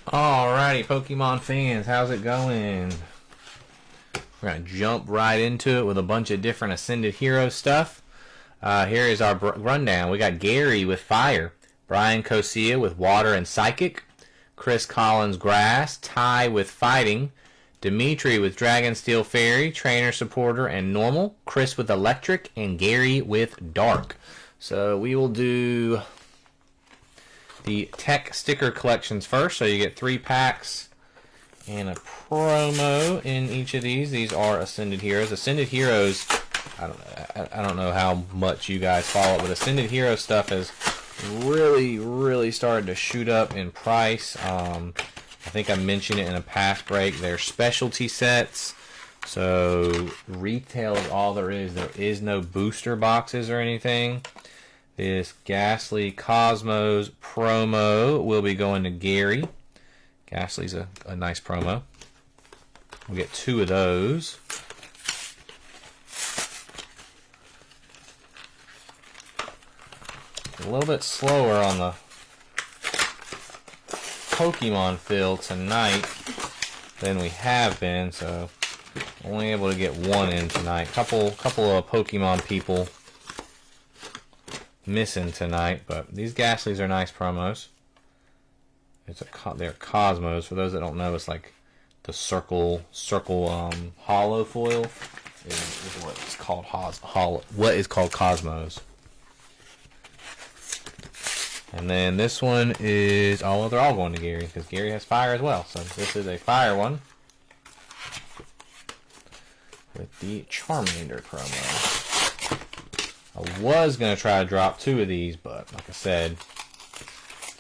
Alrighty, Pokemon fans, how's it going? We're going to jump right into it with a bunch of different Ascended Hero stuff. Here is our rundown. We got Gary with Fire, Brian Kosia with Water and Psychic, Chris Collins Grass, Ty with Fighting, Dimitri with Dragon Steel Fairy, Trainer Supporter, and Normal, Chris with Electric, and Gary with Dark. So we will do the tech sticker collections first. So you get 3 packs and a promo in each of these. These are Ascended Heroes. Ascended Heroes, I don't know how much you guys follow it, but Ascended Hero stuff has really started to shoot up in price. I think I mentioned it in a past break. They're specialty sets. So retail is all there is. There is no booster boxes or anything. This Ghastly Cosmos promo will be going to Gary. Ghastly's a nice promo. We'll get 2 of those. A little bit slower on the Pokemon fill tonight than we have been, so only able to get 1 in tonight. Couple of Pokemon people missing tonight, but these Ghastlys are nice promos. They're Cosmos. For those that don't know, it's like the circle hollow foil is what is called what is called Cosmos. And then this one is they're all going to Gary because Gary has Fire as well. So this is a Fire one with the Charmander promo. I was going to try to drop 2 of these, but like I said,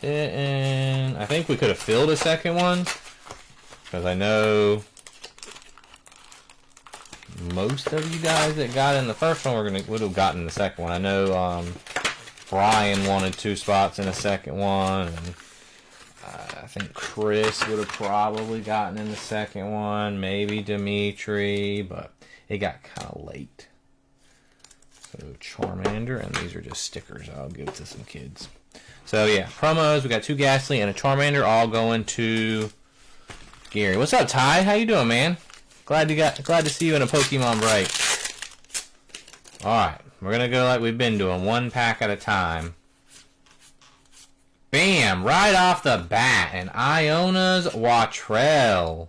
and I think we could have filled a second one because I know most of you guys that got in the first one would have gotten the second one. I know Brian wanted 2 spots in the second one, and I think Chris would have probably gotten in the second one, maybe Dimitri, but it got kind of late. So Charmander, and these are just stickers. I'll give it to some kids. So yeah, promos. We got 2 Ghastly and a Charmander, all going to Gary. What's up, Ty? How you doing, man? Glad to see you in a Pokemon break. All right, we're gonna go like we've been doing, 1 pack at a time. Bam! Right off the bat, an Iona's Watrel.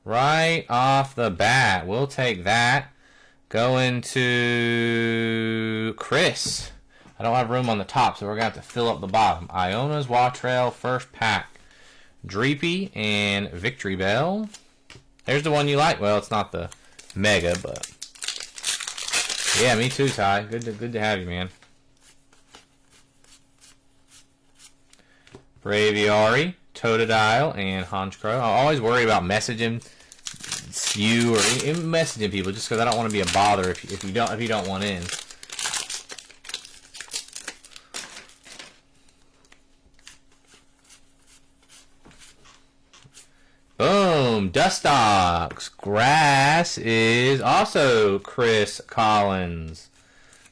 Right off the bat, we'll take that. Going to Chris. I don't have room on the top, so we're going to have to fill up the bottom. Iona's Watrel, first pack. Dreepy and Victory Bell. There's the one you like. Well, it's not the Mega, but... yeah, me too, Ty. Good to have you, man. Braviary, Totodile, and Honchkrow. I always worry about messaging you or messaging people just because I don't want to be a bother if you don't want in. Boom! Dustox. Grass is also Chris Collins.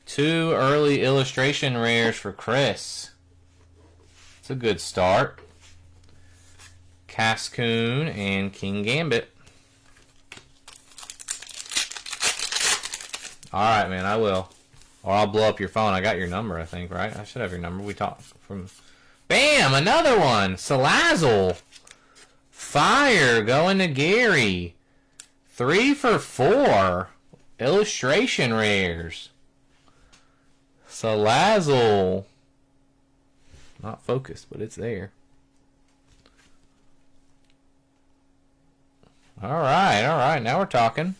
2 early illustration rares for Chris. It's a good start. Cascoon and King Gambit. Alright, man, I will. Or I'll blow up your phone. I got your number, I think, right? I should have your number. We talked from... Bam! Another one! Salazzle. Fire going to Gary. 3 for 4. Illustration rares. Salazzle. Not focused, but it's there. Alright. Now we're talking.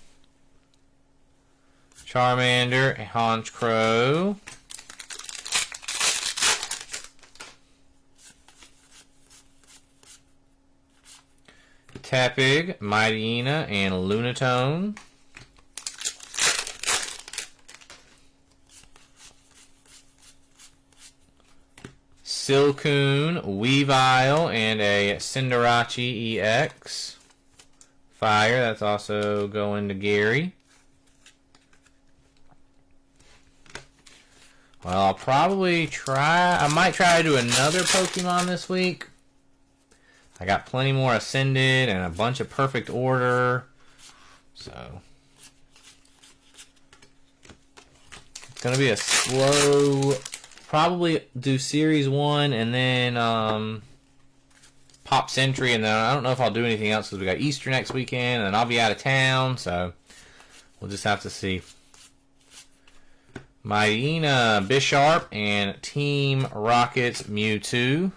Charmander, Honchkrow. Tepig, Mightyena, and Lunatone. Silcoon, Weavile, and a Cinderace EX. Fire, that's also going to Gary. Well, I'll probably try... I might try to do another Pokemon this week. I got plenty more Ascended and a bunch of Perfect Order. So it's going to be a slow, probably do Series 1 and then Pop Century. And then I don't know if I'll do anything else because we got Easter next weekend and I'll be out of town. So we'll just have to see. Myena Bisharp and Team Rocket's Mewtwo.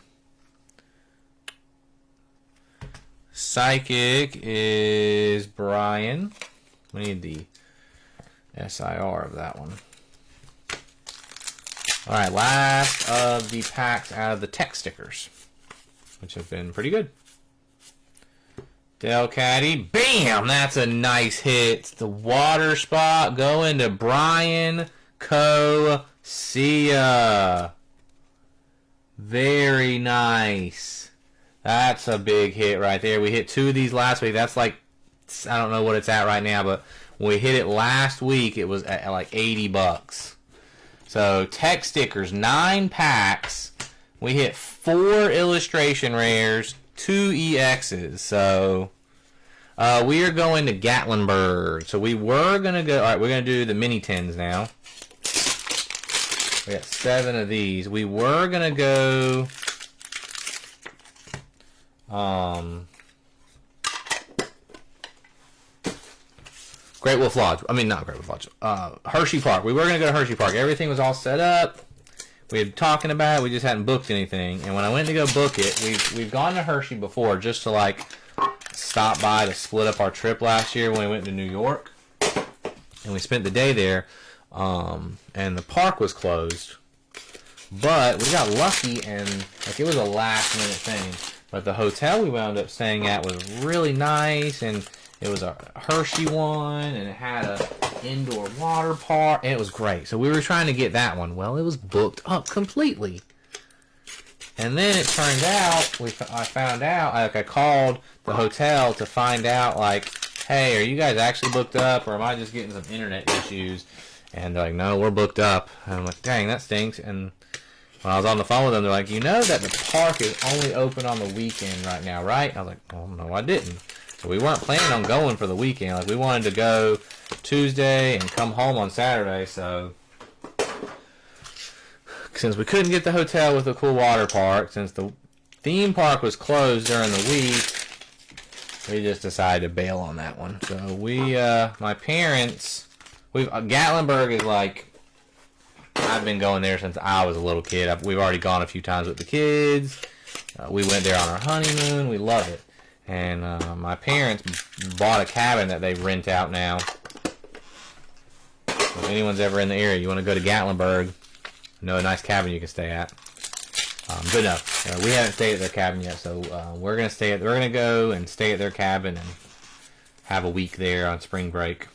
Psychic is Brian. We need the SIR of that one. Alright, last of the packs out of the tech stickers, which have been pretty good. Delcatty, bam! That's a nice hit. The water spot going to Brian Sia. Very nice. That's a big hit right there. We hit 2 of these last week. That's like, I don't know what it's at right now, but when we hit it last week, it was at like $80. So tech stickers, 9 packs. We hit 4 illustration rares, 2 EXs. So we are going to Gatlinburg. So we were gonna go. All right, we're gonna do the mini tins now. We got 7 of these. We were gonna go. Great Wolf Lodge. I mean, not Great Wolf Lodge. Hershey Park. We were going to go to Hershey Park. Everything was all set up. We had talking about it. We just hadn't booked anything. And when I went to go book it, we've gone to Hershey before just to like stop by to split up our trip last year when we went to New York. And we spent the day there. And the park was closed. But we got lucky and like it was a last minute thing. But the hotel we wound up staying at was really nice, and it was a Hershey one, and it had a indoor water park, and it was great. So we were trying to get that one. Well, it was booked up completely. And then it turned out, I found out, I called the hotel to find out, like, hey, are you guys actually booked up, or am I just getting some internet issues? And they're like, no, we're booked up. And I'm like, dang, that stinks. And when I was on the phone with them, they're like, you know that the park is only open on the weekend right now, right? I was like, oh, no, I didn't. So we weren't planning on going for the weekend. Like, we wanted to go Tuesday and come home on Saturday. So since we couldn't get the hotel with a cool water park, since the theme park was closed during the week, we just decided to bail on that one. So we, my parents, Gatlinburg is like, I've been going there since I was a little kid. We've already gone a few times with the kids. We went there on our honeymoon. We love it. And my parents bought a cabin that they rent out now. So if anyone's ever in the area, you want to go to Gatlinburg, I know a nice cabin you can stay at. But no, we haven't stayed at their cabin yet, so we're gonna go and stay at their cabin and have a week there on spring break.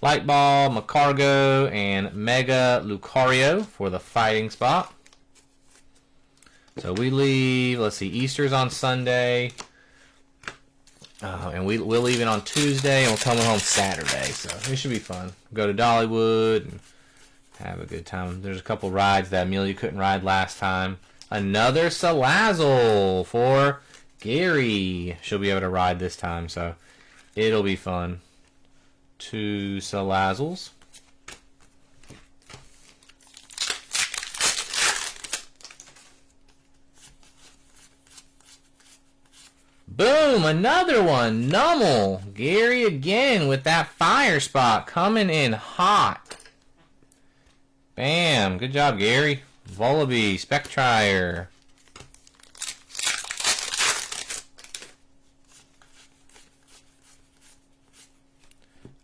Light Ball, Macargo, and Mega Lucario for the fighting spot. So we leave, let's see, Easter's on Sunday. And we're leaving on Tuesday, and we're coming home Saturday. So it should be fun. Go to Dollywood and have a good time. There's a couple rides that Amelia couldn't ride last time. Another Salazzle for Gary. She'll be able to ride this time, so it'll be fun. 2 Salazzles. Boom! Another one. Nummel. Gary again with that fire spot coming in hot. Bam. Good job, Gary. Volibee. Spectrier.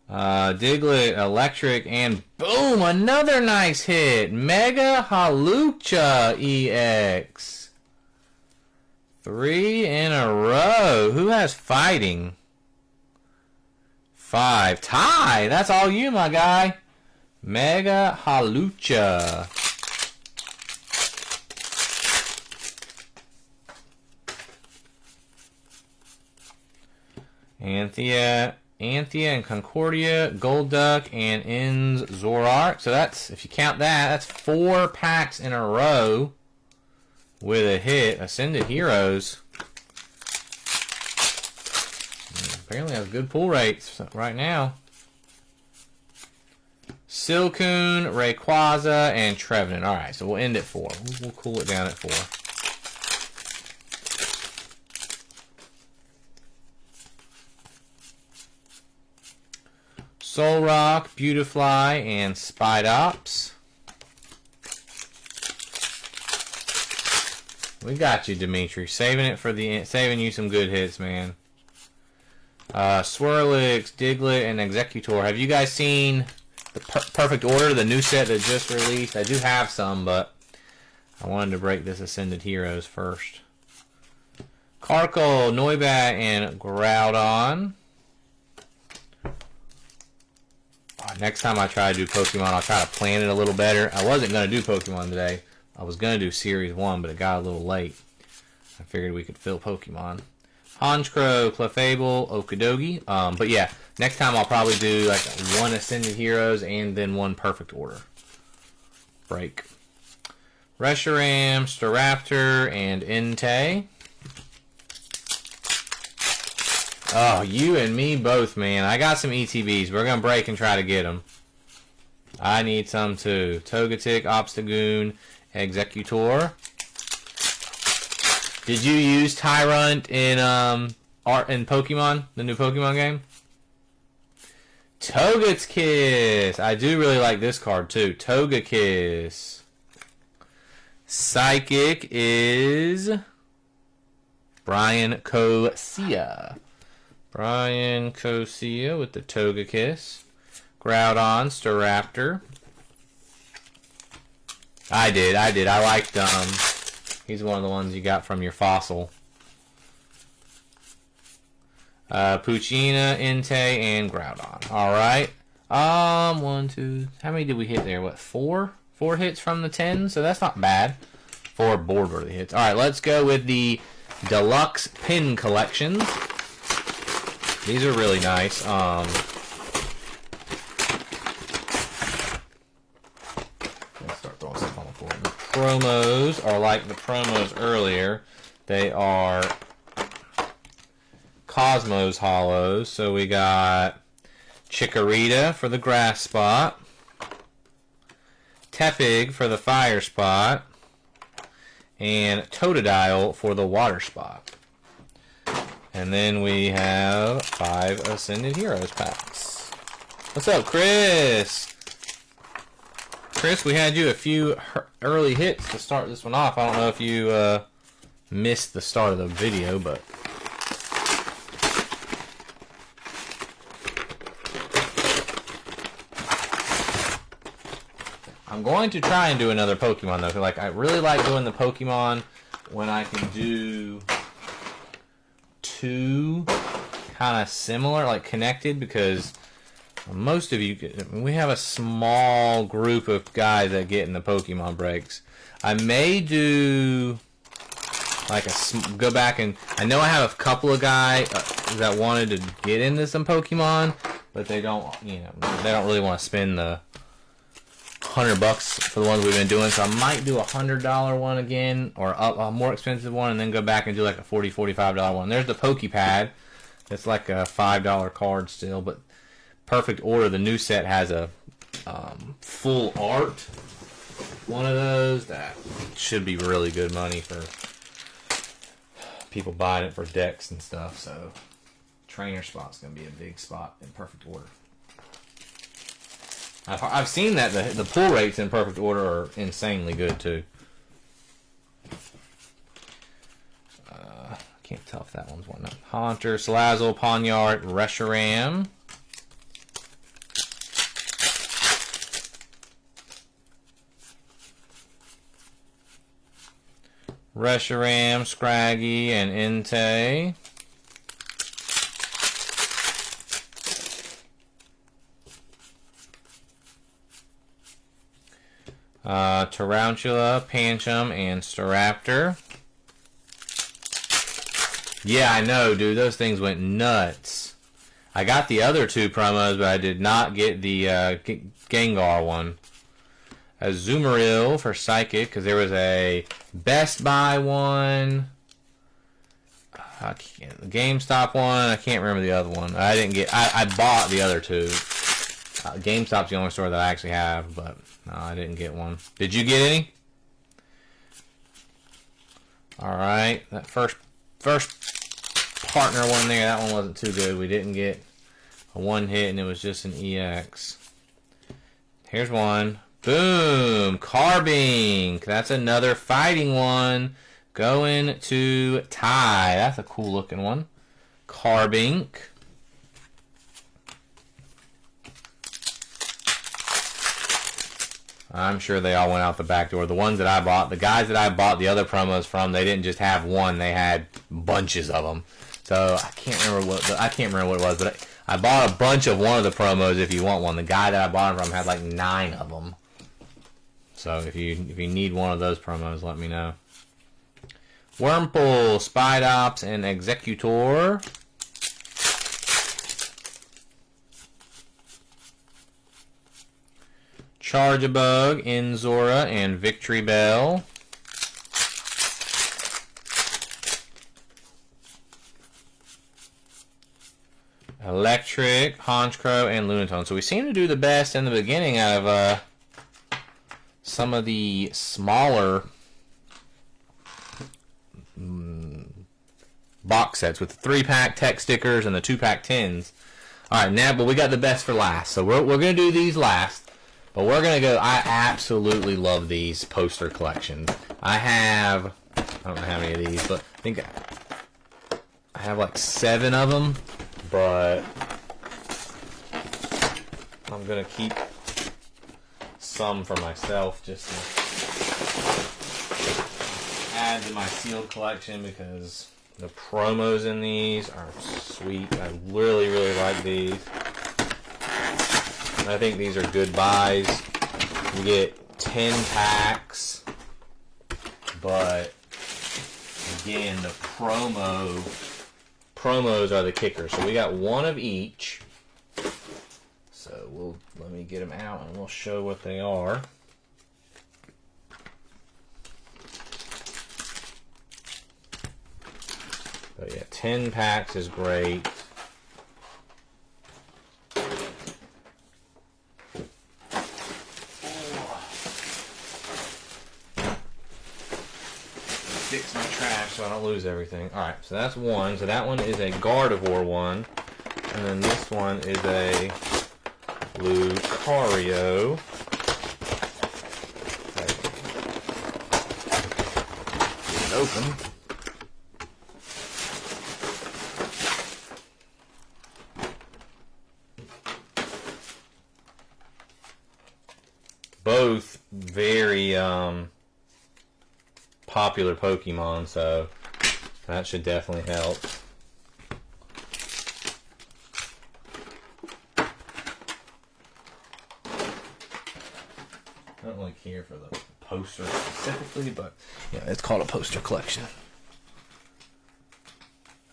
Diglett, Electric, and boom! Another nice hit. Mega Halucha EX. 3 in a row. Who has fighting? 5. Ty! That's all you, my guy. Mega Halucha. Anthea and Concordia, Golduck, and Ins Zoroark. So that's, if you count that, that's 4 packs in a row with a hit. Ascended Heroes. apparently has good pull rates right now. Silcoon, Rayquaza, and Trevenant. Alright, so we'll end at 4. We'll cool it down at 4. Solrock, Beautifly, and Spidops. We got you, Dimitri. Saving you some good hits, man. Swirlix, Diglett, and Executor. Have you guys seen the Perfect Order, the new set that just released? I do have some, but I wanted to break this Ascended Heroes first. Carkle, Noibat, and Groudon. Next time I try to do Pokemon, I'll try to plan it a little better. I wasn't going to do Pokemon today. I was going to do Series 1, but it got a little late. I figured we could fill Pokemon. Honchkrow, Clefable, Okidogi. But yeah, next time I'll probably do like 1 Ascended Heroes and then 1 Perfect Order break. Reshiram, Staraptor, and Entei. Oh, you and me both, man. I got some ETBs. We're going to break and try to get them. I need some too. Togetic, Obstagoon, Executor. Did you use Tyrunt in Pokemon, the new Pokemon game? Togekiss. I do really like this card too. Togekiss. Psychic is Brian Cosea. Brian Cosea with the Togekiss. Groudon, Staraptor. I did. I liked he's one of the ones you got from your fossil. Poochyena, Entei, and Groudon. Alright. 1, 2. How many did we hit there? What, 4? 4 hits from the 10, so that's not bad. 4 board-worthy hits. Alright, let's go with the Deluxe Pin Collections. These are really nice. Let's start throwing stuff on the floor. The promos are like the promos earlier. They are Cosmos Hollows. So we got Chikorita for the grass spot. Tepig for the fire spot. And Totodile for the water spot. And then we have 5 Ascended Heroes packs. What's up, Chris? Chris, we had you a few early hits to start this one off. I don't know if you missed the start of the video, but I'm going to try and do another Pokemon though. Like, I really like doing the Pokemon when I can do 2 kind of similar, like connected, because most of you, we have a small group of guys that get in the Pokemon breaks. I may do like go back and I know I have a couple of guys that wanted to get into some Pokemon, but they don't, they don't really want to spend the $100 for the ones we've been doing, so I might do a $100 one again, or a more expensive one, and then go back and do like a $40, $45 one. There's the Pokepad. It's like a $5 card still, but Perfect Order, the new set, has a full art one of those that should be really good money for people buying it for decks and stuff. So trainer spot's gonna be a big spot in Perfect Order. I've seen that the pull rates in Perfect Order are insanely good too. Can't tell if that one's one up. Haunter, Salazzle, Ponyard, Reshiram. Reshiram, Scraggy, and Entei. Tarantula, Pancham, and Staraptor. Yeah, I know, dude. Those things went nuts. I got the other 2 promos, but I did not get the Gengar one. Azumarill for Psychic, because there was a Best Buy one. The GameStop one, I can't remember the other one. I didn't get. I bought the other two. GameStop's the only store that I actually have, but no, I didn't get one. Did you get any? All right, that first partner one there, that one wasn't too good. We didn't get a one hit, and it was just an EX. Here's one. Boom! Carbink. That's another fighting one. Going to Ty. That's a cool looking one. Carbink. I'm sure they all went out the back door. The ones that I bought, the guys that I bought the other promos from, they didn't just have one; they had bunches of them. So I can't remember what it was, but I bought a bunch of one of the promos. If you want one, the guy that I bought them from had like 9 of them. So if you need one of those promos, let me know. Wurmple, Spidops, and Executor. Charge-a-Bug, Inzora, and Victory Bell. Electric, Honchkrow, and Lunatone. So we seem to do the best in the beginning out of some of the smaller box sets with the 3-pack tech stickers and the 2-pack tins. Alright, now, but we got the best for last. So we're going to do these last. But we're going to go, I absolutely love these poster collections. I don't know how many of these, but I think I have like 7 of them. But I'm going to keep some for myself just to add to my sealed collection because the promos in these are sweet. I really, really like these. I think these are good buys. You get 10 packs, but again, the promos are the kicker. So we got one of each. So let me get them out and we'll show what they are. But yeah, 10 packs is great. Fix my trash so I don't lose everything. Alright, so that's one. So that one is a Gardevoir one. And then this one is a Lucario. Get it open. Both very popular Pokemon, so that should definitely help. I don't really care for the poster specifically, but yeah, it's called a poster collection.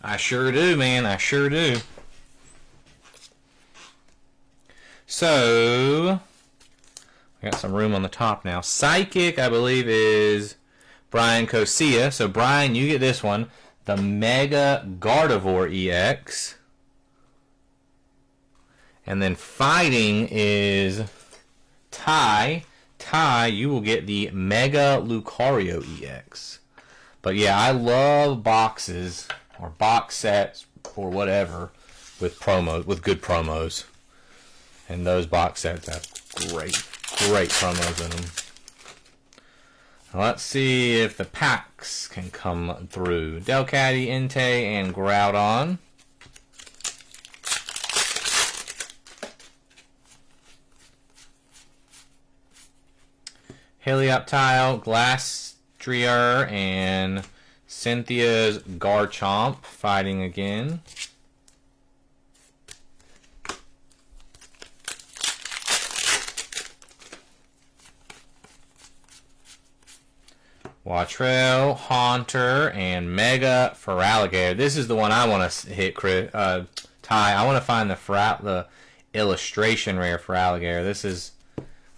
I sure do, man. I sure do. So I got some room on the top now. Psychic, I believe, is Brian Kosia. So, Brian, you get this one. The Mega Gardevoir EX. And then Fighting is Ty. Ty, you will get the Mega Lucario EX. But yeah, I love boxes or box sets or whatever with promos, with good promos. And those box sets have great promos in them. Now let's see if the packs can come through. Delcatty, Entei, and Groudon. Helioptile, Glastrier, and Cynthia's Garchomp fighting again. Wattrell, Haunter, and Mega Feraligatr. This is the one I want to hit, Ty. I want to find the illustration rare Feraligatr. This is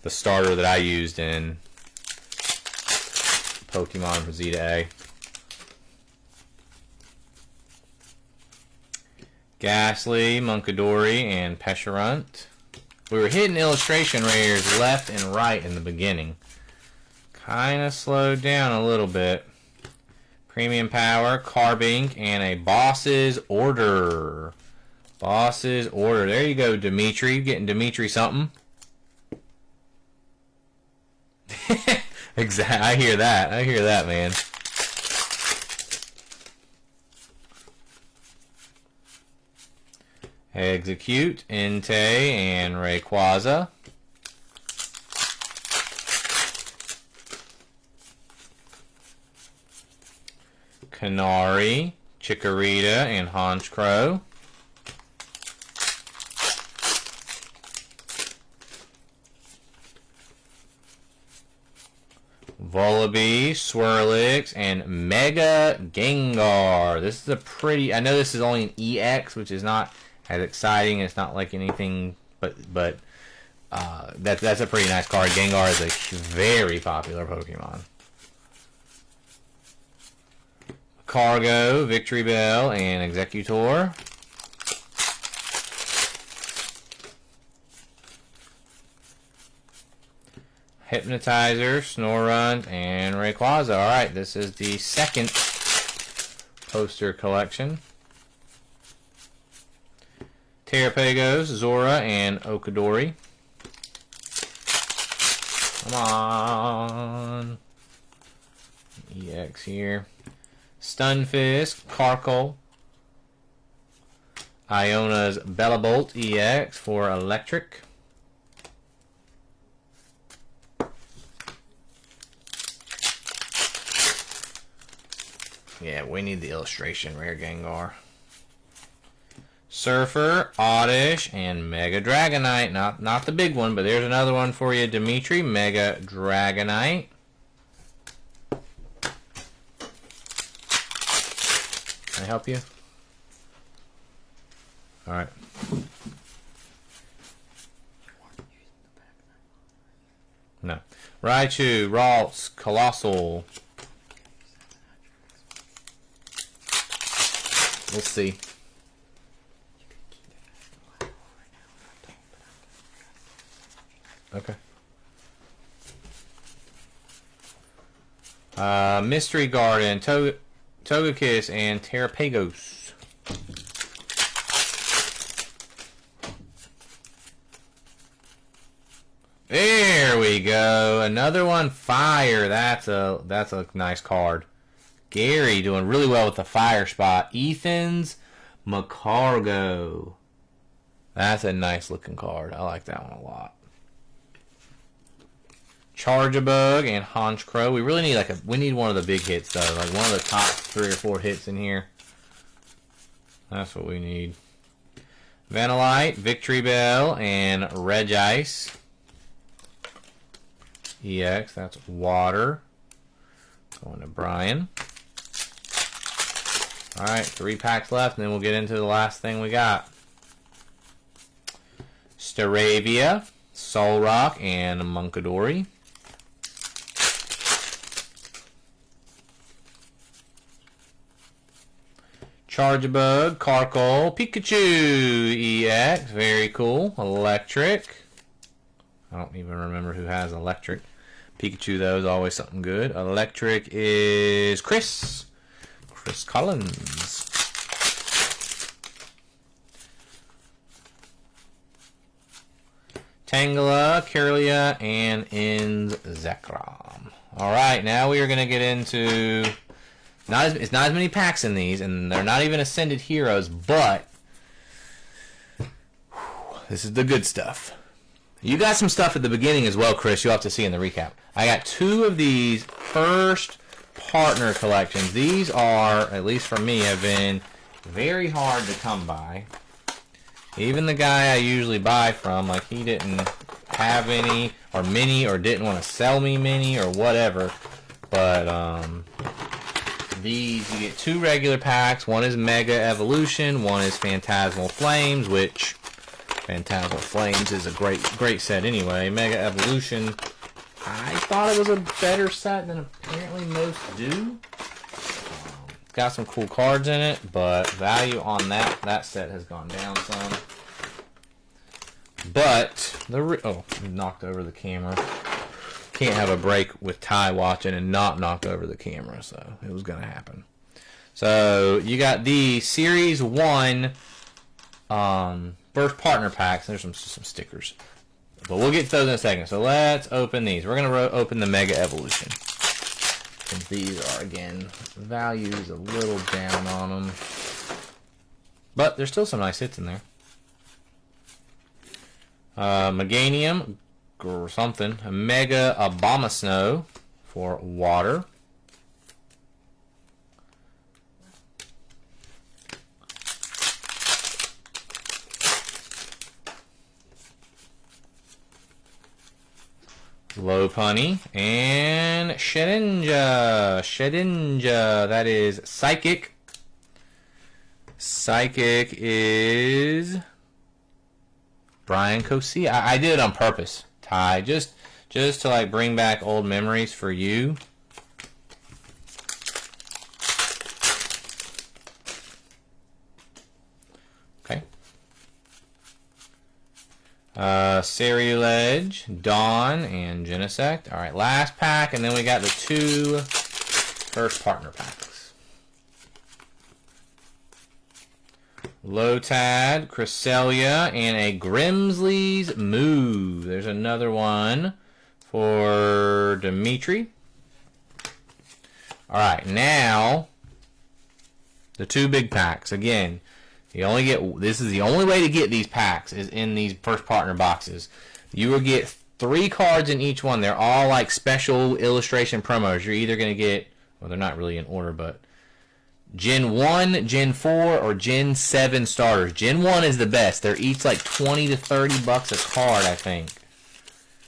the starter that I used in Pokemon from Z to A. Ghastly, Munkidori, and Pesharunt. We were hitting illustration rares left and right in the beginning. Kind of slowed down a little bit. Premium Power, Carbink, and a Boss's Order. Boss's Order. There you go, Dimitri. Getting Dimitri something. Exactly. I hear that. I hear that, man. Execute, Entei, and Rayquaza. Canary, Chikorita, and Honchkrow. Volibee, Swirlix, and Mega Gengar. This is a pretty... I know this is only an EX, which is not as exciting. It's not like anything, but that's a pretty nice card. Gengar is a very popular Pokemon. Cargo, Victory Bell, and Executor. Hypnotizer, Snorunt, and Rayquaza. Alright, this is the second poster collection. Terrapagos, Zora, and Okidori. Come on. EX here. Stunfisk, Carkol. Iona's Bellabolt EX for Electric. Yeah, we need the illustration rare Gengar. Surfer, Oddish, and Mega Dragonite. Not the big one, but there's another one for you, Dimitri. Mega Dragonite. Can I help you? Alright. No. Raichu, Ralts, Colossal. We'll see. Okay. Mystery Garden, Togekiss, and Terrapagos. There we go. Another one, Fire. That's a nice card. Gary doing really well with the fire spot. Ethan's Macargo. That's a nice looking card. I like that one a lot. Charjabug and Honchkrow. We really need we need one of the big hits though. Like one of the top 3 or 4 hits in here. That's what we need. Vanillite, Victory Bell, and Regice. EX, that's water. Going to Brian. Alright, 3 packs left, and then we'll get into the last thing we got. Staravia, Solrock, and Munkidori. Charjabug, Carkol, Pikachu, EX, very cool. Electric. I don't even remember who has Electric. Pikachu, though, is always something good. Electric is Chris Collins. Tangela, Kirlia, and Zekrom. Alright, now we are going to get into... it's not as many packs in these, and they're not even Ascended Heroes, but... this is the good stuff. You got some stuff at the beginning as well, Chris. You'll have to see in the recap. I got 2 of these first partner collections. These are, at least for me, have been very hard to come by. Even the guy I usually buy from, like he didn't have any or many or didn't want to sell me many or whatever. But these, you get 2 regular packs. One is Mega Evolution. One is Phantasmal Flames, which Phantasmal Flames is a great set anyway. Mega Evolution, I thought it was a better set than apparently most do. got some cool cards in it, but value on that set has gone down some. But knocked over the camera. Can't have a break with Ty watching and not knock over the camera, so it was gonna happen. So you got the Series 1 first partner packs. There's some stickers, but we'll get to those in a second. So let's open these. We're gonna open the Mega Evolution. And these are, again, values a little down on them, but there's still some nice hits in there. Meganium or something. A Mega Abomasnow for water. Lopunny and Shedinja. That is Psychic. Psychic is Brian Cosea. I did it on purpose, Ty, just to like bring back old memories for you. Okay. Ceruledge, Dawn, and Genesect. Alright, last pack, and then we got the 2 first partner packs. Lotad, Cresselia, and a Grimsley's Move. There's another one for Dimitri. Alright, now the 2 big packs. Again, this is the only way to get these packs is in these first partner boxes. You will get 3 cards in each one. They're all like special illustration promos. You're either going to get, well, they're not really in order, but Gen 1, Gen 4, or Gen 7 starters. Gen 1 is the best. They're each like 20 to 30 bucks a card, I think.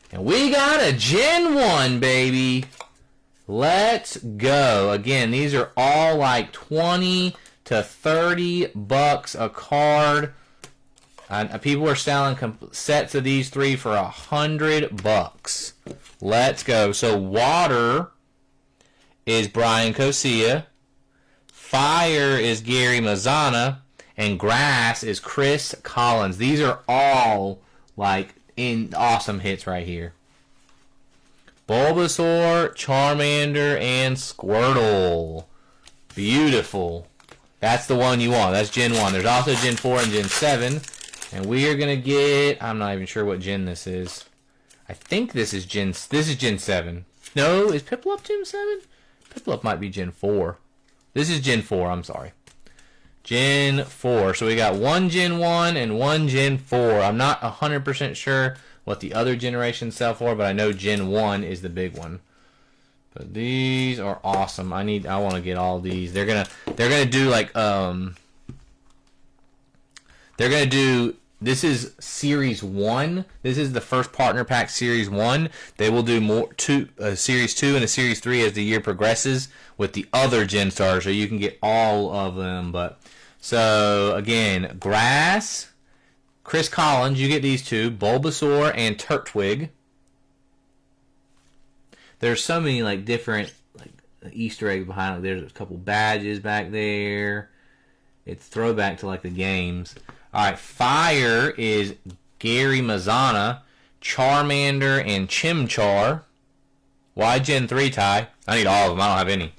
And we got a Gen 1, baby. Let's go. Again, these are all like 20 to 30 bucks a card. People are selling sets of these 3 for 100 bucks. Let's go. So water is Brian Cosea. Fire is Gary Mazzana, and grass is Chris Collins. These are all like awesome hits right here. Bulbasaur, Charmander, and Squirtle. Beautiful. That's the one you want. That's Gen 1. There's also Gen 4 and Gen 7. And we are going to get, I'm not even sure what Gen this is. I think this is Gen 7. No, is Piplup Gen 7? Piplup might be Gen 4. This is Gen 4, I'm sorry. Gen 4. So we got 1 Gen 1 and 1 Gen 4. I'm not 100% sure what the other generations sell for, but I know Gen 1 is the big one. But these are awesome. I want to get all these. They're gonna do like this is Series 1. This is the first partner pack Series 1. They will do Series 2 and a Series 3 as the year progresses with the other Gen Stars, so you can get all of them. But so again, Grass, Chris Collins, you get these 2, Bulbasaur and Turtwig. There's so many like different like Easter eggs behind. Like there's a couple badges back there. It's throwback to like the games. All right, Fire is Gary Mazzana, Charmander, and Chimchar. Why Gen 3, Ty? I need all of them. I don't have any.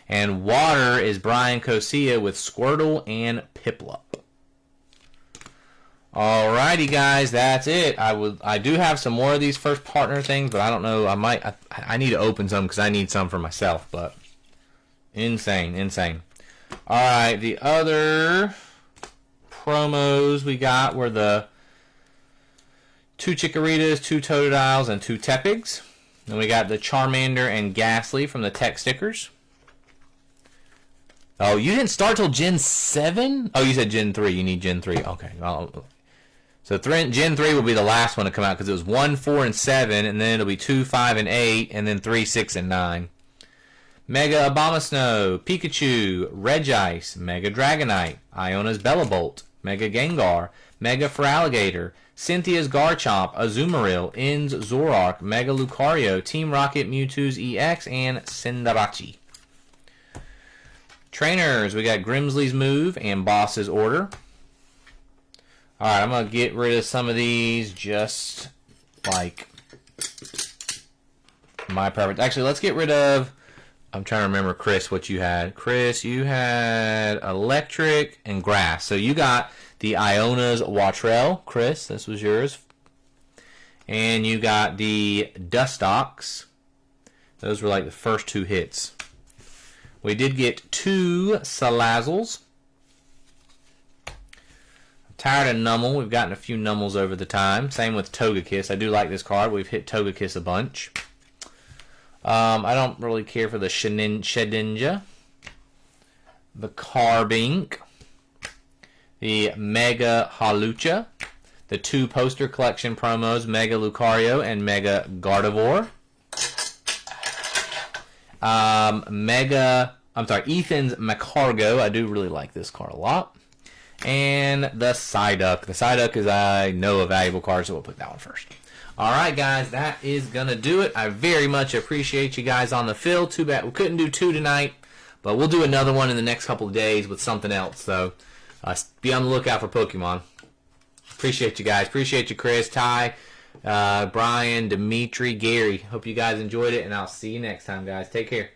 And Water is Brian Cosea with Squirtle and Piplup. Alrighty, guys, that's it. I do have some more of these first partner things, but I don't know. I need to open some because I need some for myself. But insane. All right, the other promos we got were the 2 Chikorritas, 2 Totodiles, and 2 Tepigs. Then we got the Charmander and Ghastly from the tech stickers. Oh, you didn't start till Gen 7? Oh, you said Gen 3. You need Gen 3. Okay. So Gen 3 will be the last one to come out because it was 1, 4, and 7, and then it'll be 2, 5, and 8, and then 3, 6, and 9. Mega Abomasnow, Pikachu, Regice, Mega Dragonite, Iona's Bellabolt, Mega Gengar, Mega Feraligatr, Cynthia's Garchomp, Azumarill, In's Zoroark, Mega Lucario, Team Rocket Mewtwo's EX, and Cinderace. Trainers, we got Grimsley's Move and Boss's Order. Alright, I'm going to get rid of some of these just like my preference. Actually, let's get rid of... I'm trying to remember, Chris, what you had. Chris, you had Electric and Grass. So you got the Iona's Watrel. Chris, this was yours. And you got the Dustox. Those were like the first 2 hits. We did get 2 Salazzles. I'm tired of Nummel. We've gotten a few Nummels over the time. Same with Togekiss. I do like this card. We've hit Togekiss a bunch. I don't really care for the Shedinja, the Carbink, the Mega Halucha, the 2 poster collection promos, Mega Lucario and Mega Gardevoir, Ethan's Macargo. I do really like this card a lot. And the Psyduck. The Psyduck is, I know, a valuable card, so we'll put that one first. Alright guys, that is going to do it. I very much appreciate you guys on the fill. Too bad we couldn't do 2 tonight, but we'll do another one in the next couple of days with something else. So be on the lookout for Pokemon. Appreciate you guys. Appreciate you, Chris, Ty, Brian, Dimitri, Gary. Hope you guys enjoyed it, and I'll see you next time, guys. Take care.